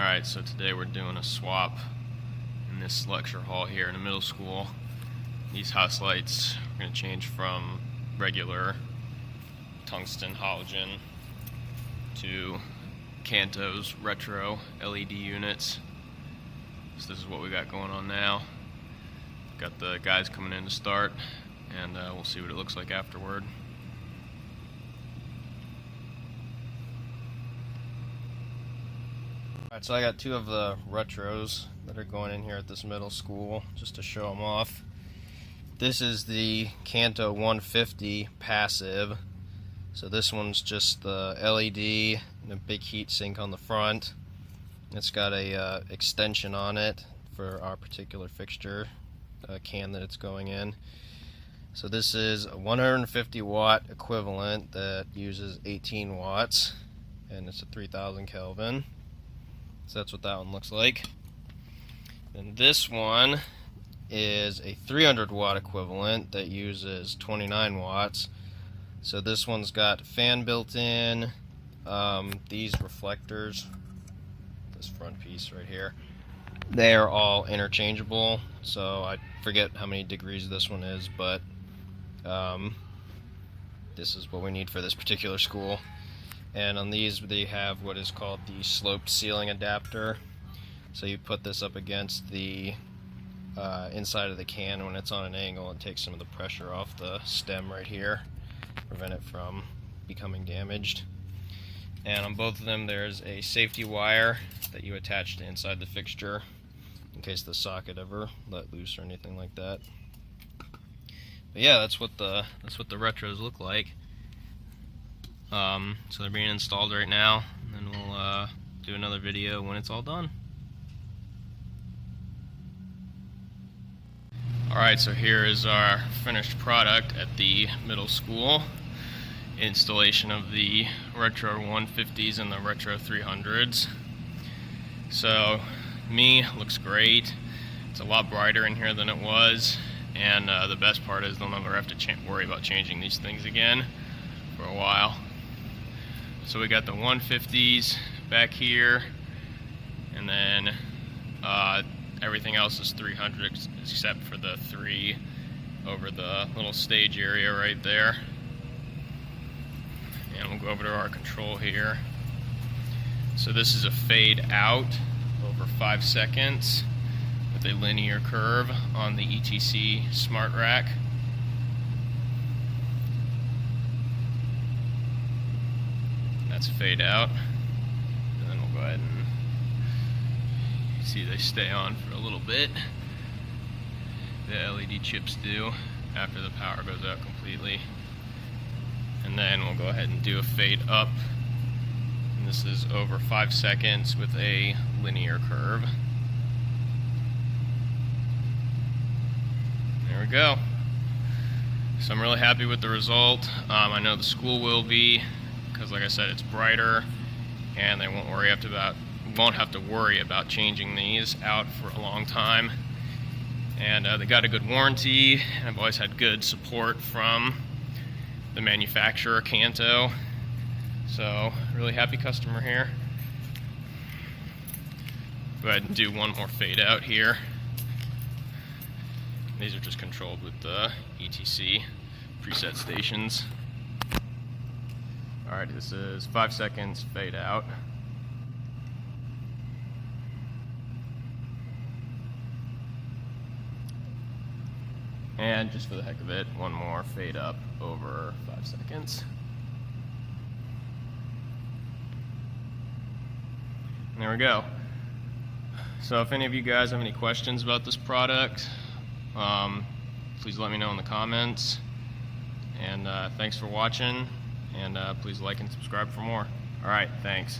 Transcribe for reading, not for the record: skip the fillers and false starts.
Alright, so today we're doing a swap in this lecture hall here in the middle school. These house lights are going to change from regular tungsten halogen to CantoUSA Retro LED units. So this is what we got going on now. Got the guys coming in to start, and we'll see what it looks like afterward. Alright, so I got two of the retros that are going in here at this middle school, just to show them off. This is the CantoUSA 150 passive. So this one's just the LED and a big heat sink on the front. It's got a extension on it for our particular fixture can that it's going in. So this is a 150 watt equivalent that uses 18 watts, and it's a 3000 Kelvin. So that's what that one looks like. And this one is a 300 watt equivalent that uses 29 watts. So this one's got fan built in, these reflectors, this front piece right here, they are all interchangeable. So I forget how many degrees this one is, but this is what we need for this particular school. And on these they have what is called the sloped ceiling adapter. So you put this up against the inside of the can when it's on an angle and takes some of the pressure off the stem right here, prevent it from becoming damaged. And on both of them there's a safety wire that you attach to inside the fixture in case the socket ever let loose or anything like that. But yeah, that's what the retros look like. So they're being installed right now, and then we'll do another video when it's all done. Alright, so here is our finished product at the middle school. Installation of the Retro 150s and the Retro 300s. So, looks great. It's a lot brighter in here than it was, and the best part is they'll never have to worry about changing these things again for a while. So we got the 150s back here, and then everything else is 300 except for the 3 over the little stage area right there. And we'll go over to our control here. So this is a fade out over 5 seconds with a linear curve on the ETC Smart Rack. That's fade out, and then we'll go ahead and see they stay on for a little bit. The LED chips do after the power goes out completely. And then we'll go ahead and do a fade up, and this is over 5 seconds with a linear curve. There we go. So I'm really happy with the result. I know the school will be, because like I said, it's brighter, and they won't have to worry about changing these out for a long time. And they got a good warranty, and I've always had good support from the manufacturer, CantoUSA. So really happy customer here. Go ahead and do one more fade out here. These are just controlled with the ETC preset stations. Alright, this is 5 seconds fade out. And just for the heck of it, one more fade up over 5 seconds. And there we go. So if any of you guys have any questions about this product, please let me know in the comments. And thanks for watching. And please like and subscribe for more. Alright, thanks.